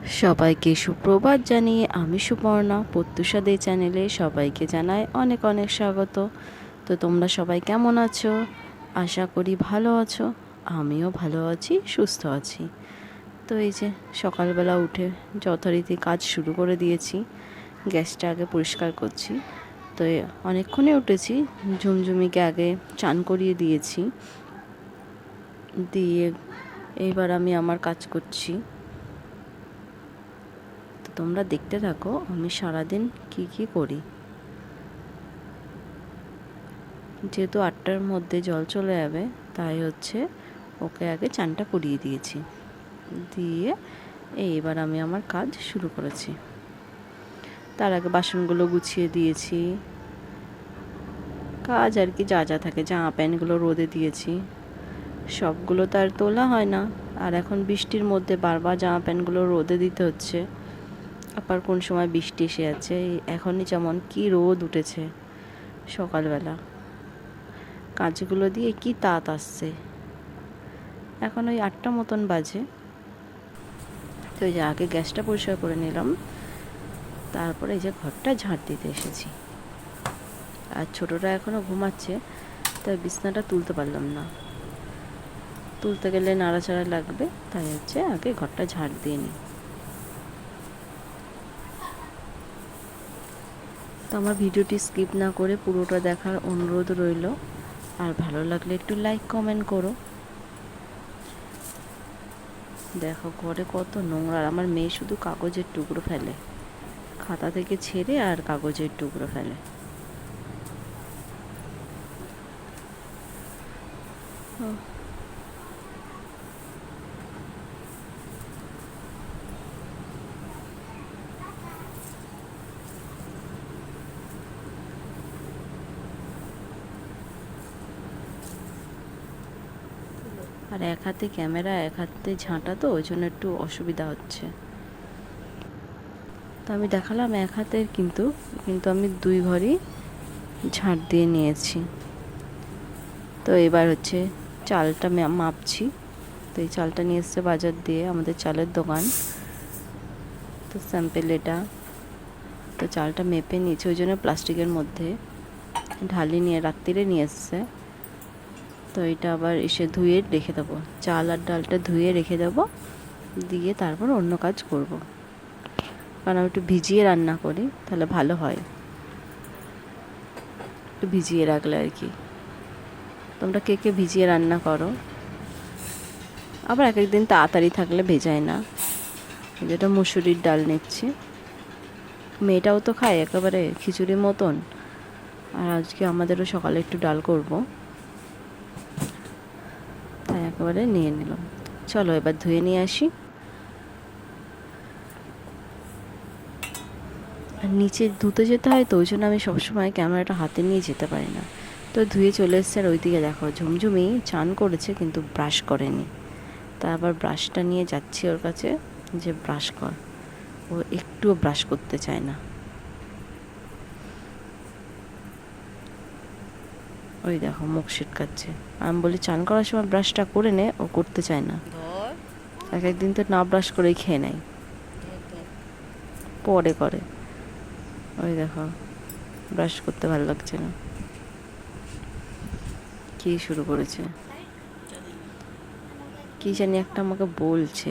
সবাইকে সুপ্রভাত জানিয়ে আমি সুপর্ণা প্রত্যুষা দে চ্যানেলে সবাইকে জানাই অনেক অনেক স্বাগত। তো তোমরা সবাই কেমন আছো? আশা করি ভালো আছো। আমিও ভালো আছি, সুস্থ আছি। তো এই যে সকালবেলা উঠে যথারীতি কাজ শুরু করে দিয়েছি। গ্যাসটা আগে পরিষ্কার করছি। তো অনেকক্ষণে উঠেছি। ঝুমঝুমিকে আগে চান করিয়ে দিয়েছি, দিয়ে এইবার আমি আমার কাজ করছি। তোমরা দেখতে থাকো আমি সারাদিন কি করি। যেহেতু 8টার মধ্যে জল চলে যাবে, তাই হচ্ছে ওকে আগে চানটা করিয়ে দিয়েছি, দিয়ে এইবার আমি আমার কাজ শুরু করেছি। তার আগে বাসনগুলো গুছিয়ে দিয়েছি। কাজ আর কি যা যা থাকে, জামা প্যান্টগুলো রোদে দিয়েছি। সবগুলো তো আর তোলা হয় না, আর এখন বৃষ্টির মধ্যে বারবার জামা প্যান্টগুলো রোদে দিতে হচ্ছে। আবার কোন সময় বৃষ্টি এসে যাচ্ছে। এখনই যেমন কি রোদ উঠেছে সকালবেলা, কাজগুলো দিয়ে কি তাত আসছে। এখন ওই 8টা মতন বাজে। তো এই যে আগে গ্যাসটা পরিষ্কার করে নিলাম, তারপরে এই যে ঘরটা ঝাঁট দিতে এসেছি। আর ছোটোটা এখনও ঘুমাচ্ছে, তাই বিছনাটা তুলতে পারলাম না। তুলতে গেলে নাড়াচাড়া লাগবে, তাই হচ্ছে আগে ঘরটা ঝাঁট দিয়ে নিই। তো আমার ভিডিওটি স্কিপ না করে পুরোটা দেখার অনুরোধ রইল। আর ভালো লাগলে একটু লাইক কমেন্ট করো। দেখো ঘরে কত নোংরা। আমার মেয়ে শুধু কাগজের টুকরো ফেলে, খাতা থেকে ছেড়ে আর কাগজের টুকরো ফেলে। আর এক হাতে ক্যামেরা এক হাতে ঝাঁটা, তো ওই জন্য একটু অসুবিধা হচ্ছে। তো আমি দেখালাম এক হাতের, কিন্তু আমি 2 ঘরই ঝাঁট দিয়ে নিয়েছি। তো এবার হচ্ছে চালটা মাপছি। তো এই চালটা নিয়ে এসছে বাজার দিয়ে, আমাদের চালের দোকান। তো স্যাম্পেল এটা। তো চালটা মেপে নিয়েছি, ওই জন্য প্লাস্টিকের মধ্যে ঢালি নিয়ে রাত্রিরে নিয়ে এসছে। তো এটা আবার এসে ধুয়ে রেখে দেবো, চাল আর ডালটা ধুয়ে রেখে দেবো, দিয়ে তারপর অন্য কাজ করব। কারণ আমি একটু ভিজিয়ে রান্না করি, তাহলে ভালো হয়, একটু ভিজিয়ে রাখলে আর কি। তোমরা কে কে ভিজিয়ে রান্না করো? আবার এক একদিন তাড়াতাড়ি থাকলে ভেজায় না। যেটা মুসুরির ডাল নিচ্ছি, মেয়েটাও তো খায় একেবারে খিচুড়ির মতন। আর আজকে আমাদেরও সকালে একটু ডাল করব, তাই একেবারে নিয়ে নিলাম। চলো এবার ধুয়ে নিয়ে আসি। আর নিচে ধুতে যেতে হয়, তো ওই জন্য আমি সবসময় ক্যামেরাটা হাতে নিয়ে যেতে পারি না। তো ধুয়ে চলে এসছে। আর ওইদিকে দেখো ঝুমঝুমি চান করেছে কিন্তু ব্রাশ করেনি। তা আবার ব্রাশটা নিয়ে যাচ্ছি ওর কাছে, যে ব্রাশ কর। ও একটুও ব্রাশ করতে চায় না। ওই দেখো মুখ ছিটকাচ্ছে। আমি বলি চান করার সময় ব্রাশটা করে নে, ও করতে চায় না। এক একদিন তো না ব্রাশ করেই খেয়ে নেয়, পরে করে। ওই দেখো ব্রাশ করতে ভালো লাগছে না, কি শুরু করেছে কি জানি একটা আমাকে বলছে,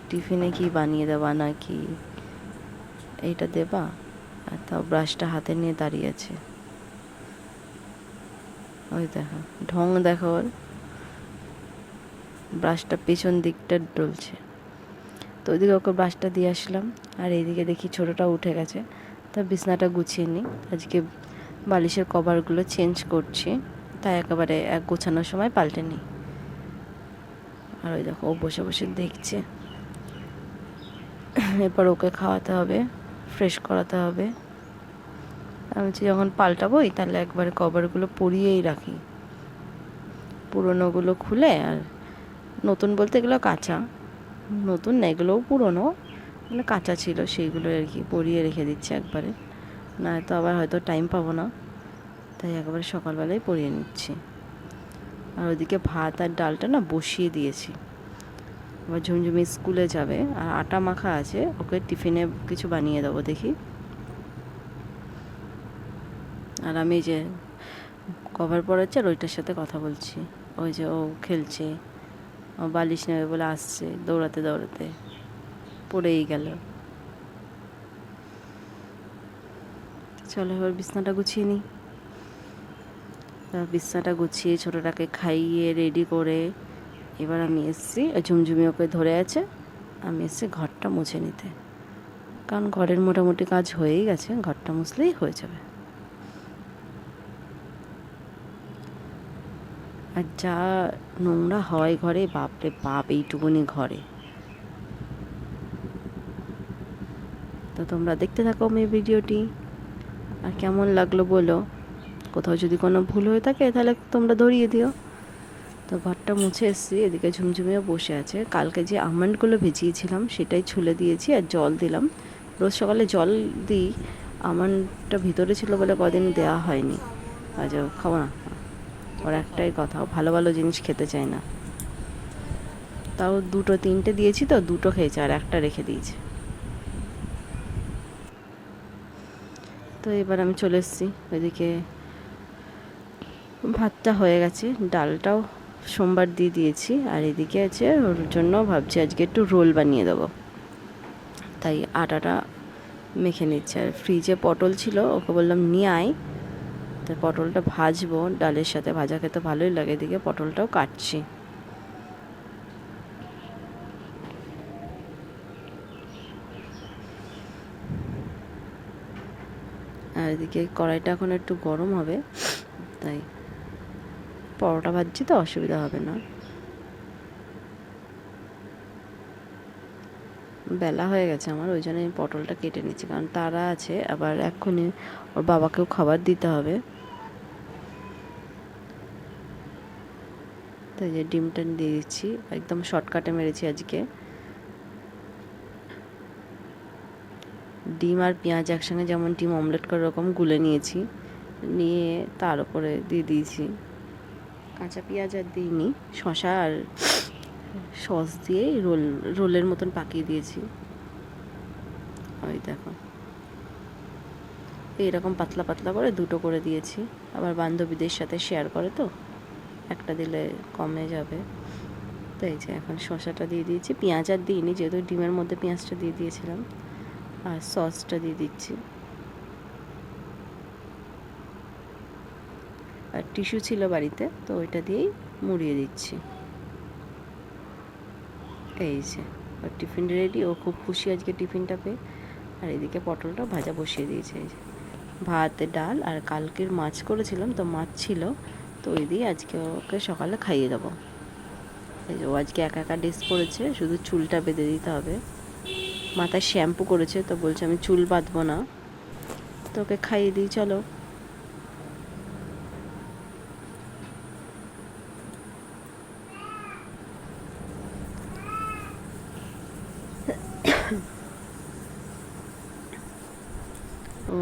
টিফিনে কি বানিয়ে দেবা নাকি এইটা দেবা। আর তাও ব্রাশটা হাতে নিয়ে দাঁড়িয়ে আছে। ওই দেখো ঢং দেখো ওর, ব্রাশটা পেছন দিকটা ডলছে। তো ওইদিকে ওকে ব্রাশটা দিয়ে আসলাম। আর এইদিকে দেখি ছোটোটা উঠে গেছে, তা বিছনাটা গুছিয়ে নিই। আজকে বালিশের কভারগুলো চেঞ্জ করছি, তাই একেবারে এক গোছানোর সময় পাল্টে নিই। আর ওই দেখো ও বসে বসে দেখছে। এরপর ওকে খাওয়াতে হবে, ফ্রেশ করাতে হবে। আমি বলছি যখন পাল্টাবোই তাহলে একবারে কভারগুলো পরিয়েই রাখি, পুরোনোগুলো খুলে। আর নতুন বলতে এগুলো কাঁচা, নতুন না, এগুলোও পুরোনো, মানে কাঁচা ছিল সেইগুলো আর কি পরিয়ে রেখে দিচ্ছি একবারে। না তো আবার হয়তো টাইম পাবো না, তাই একবারে সকালবেলায় পরিয়ে নিচ্ছি। আর ওদিকে ভাত আর ডালটা না বসিয়ে দিয়েছি। আবার ঝুমঝুমি স্কুলে যাবে, আর আটা মাখা আছে, ওকে টিফিনে কিছু বানিয়ে দেবো দেখি। আর আমি যে কভার পড়াচ্ছি আর ওইটার সাথে কথা বলছি। ওই যে ও খেলছে, ও বালিশ নেবে বলে আসছে দৌড়াতে দৌড়াতে, পড়েই গেল। চলো এবার বিছনাটা গুছিয়ে নিই। বিছনাটা গুছিয়ে ছোটোটাকে খাইয়ে রেডি করে এবার আমি এসেছি, ঝুমঝুমি ওকে ধরে আছে, আমি এসেছি ঘরটা মুছে নিতে, কারণ ঘরের মোটামুটি কাজ হয়েই গেছে, ঘরটা মুছলেই হয়ে যাবে। আর যা নোংরা হয় ঘরে, বাপরে বাপ, এইটুকুনি ঘরে। তো তোমরা দেখতে থাকো মেয়ে ভিডিওটি, আর কেমন লাগলো বলো। কোথাও যদি কোনো ভুল হয়ে থাকে তাহলে তোমরা ধরিয়ে দিও। তো ঘরটা মুছে এসেছি, এদিকে ঝুমঝুমিও বসে আছে। কালকে যে আমন্ডগুলো ভিজিয়েছিলাম সেটাই ছুলে দিয়েছি আর জল দিলাম। রোজ সকালে জল দিই, আমন্ডটা ভিতরে ছিল বলে কদিন দেওয়া হয়নি। আজ খাবো না, ওর একটাই কথা, ভালো ভালো জিনিস খেতে চায় না। তাও 2-3টে দিয়েছি, তো 2টো খেয়েছে আর একটা রেখে দিয়েছে। তো এবার আমি চলে এসেছি ওইদিকে, ভাতটা হয়ে গেছে, ডালটাও সোমবার দিয়ে দিয়েছি, আর এদিকে আছে ওর জন্য ভাবছি আজকে একটু রোল বানিয়ে দেবো, তাই আটাটা মেখে নিচ্ছে। আর ফ্রিজে পটল ছিল, ওকে বললাম নিয়ে আয়, তাই পটলটা ভাজবো, ডালের সাথে ভাজা খেতে ভালোই লাগে। এদিকে পটলটাও কাটছি। আর এদিকে কড়াইটা এখন একটু গরম হবে, তাই পরোটা ভাজছি তো অসুবিধা হবে না। বেলা হয়ে গেছে আমার, ওই জন্য আমি পটলটা কেটে নিচ্ছি, কারণ তারা আছে, আবার এক্ষুনি ওর বাবাকেও খাবার দিতে হবে। তাই যে ডিমটা দিয়ে দিচ্ছি, একদম শর্টকাটে মেরেছি আজকে। ডিম আর পেঁয়াজ একসঙ্গে যেমন ডিম অমলেট করে ওরকম গুলে নিয়েছি, নিয়ে তার উপরে দিয়ে দিয়েছি। কাঁচা পেঁয়াজ আর দিইনি, শসা আর সস দিয়ে রোলের মতন পাকিয়ে দিয়েছি। ওই দেখো, এইরকম পাতলা পাতলা করে 2টো করে দিয়েছি। আবার বান্ধবীদের সাথে শেয়ার করে, তো একটা দিলে কমে যাবে। তো এই যে এখন শসাটা দিয়ে দিয়েছি, পেঁয়াজ আর দিইনি যেহেতু ডিমের মধ্যে পেঁয়াজটা দিয়ে দিয়েছিলাম। আর সসটা দিয়ে দিচ্ছি, আর টিস্যু ছিল বাড়িতে, তো ওইটা দিয়েই মুড়িয়ে দিচ্ছি। এই যে ওর টিফিন রেডি, ও খুব খুশি আজকে টিফিনটা পেয়ে। আর এদিকে পটলটা ভাজা বসিয়ে দিয়েছে। এই যে ভাত, ডাল, আর কালকের মাছ করেছিলাম, তো মাছ ছিল, তো ওই দিয়ে আজকে ওকে সকালে খাইয়ে দেবো। এই যে ও আজকে একা একা ড্রেস পরেছে, শুধু চুলটা বেঁধে দিতে হবে। মাথায় শ্যাম্পু করেছে, তো বলছে আমি চুল বাঁধবো না, তো ওকে খাইয়ে দিই চলো।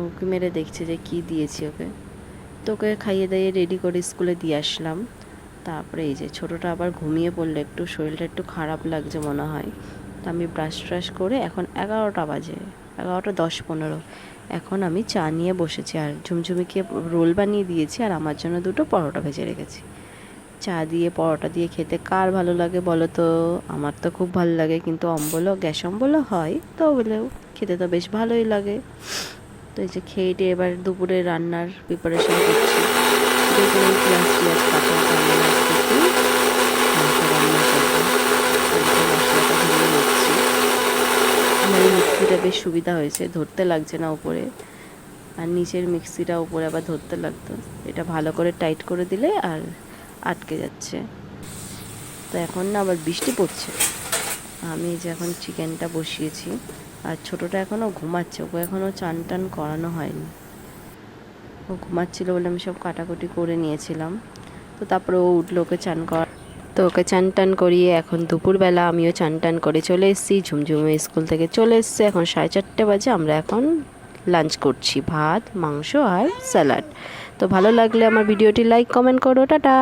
ওকে মেরে দেখছে যে কি দিয়েছি ওকে, তো ওকে খাইয়ে দাইয়ে রেডি করে স্কুলে দিয়ে আসলাম। তারপরে এই যে ছোটোটা আবার ঘুমিয়ে পড়লে, একটু শরীরটা একটু খারাপ লাগছে মনে হয়, তো আমি ব্রাশ করে, এখন 11টা বাজে, 11:10-15, এখন আমি চা নিয়ে বসেছি। আর ঝুমঝুমিকে রোল বানিয়ে দিয়েছি, আর আমার জন্য 2টো পরোটা ভেজে রেখেছি। চা দিয়ে পরোটা দিয়ে খেতে কার ভালো লাগে বলো তো? আমার তো খুব ভালো লাগে, কিন্তু গ্যাস অম্বলও হয়, তো বলেও খেতে তো বেশ ভালোই লাগে। তো এই যে খেয়ে দিয়ে এবার দুপুরে রান্নার প্রিপারেশন করছি। দুপুরে পেঁয়াজ কাটা রান্না করছি, মাংস রান্না করবো, মশলাটা ধরিয়ে নিচ্ছি। আমার এই মিক্সিটা বেশ সুবিধা হয়েছে, ধরতে লাগছে না উপরে, আর নিচের মিক্সিটা উপরে আবার ধরতে লাগতো। এটা ভালো করে টাইট করে দিলে আর আটকে যাচ্ছে। তো এখন না আবার বৃষ্টি পড়ছে। আমি যে এখন চিকেনটা বসিয়েছি, আর ছোটোটা এখনও ঘুমাচ্ছে, ওকে এখনও চান টান করানো হয়নি। ও ঘুমাচ্ছিলো বলে আমি সব কাটাকুটি করে নিয়েছিলাম। তো তারপরে ও উঠলো, ওকে চান তো ওকে চান টান করিয়ে এখন দুপুরবেলা আমিও চান টান করে চলে এসেছি। ঝুমঝুমে স্কুল থেকে চলে এসছে, এখন 4:30 বাজে। আমরা এখন লাঞ্চ করছি, ভাত, মাংস আর স্যালাড। তো ভালো লাগলে আমার ভিডিওটি লাইক কমেন্ট করো, টাটা।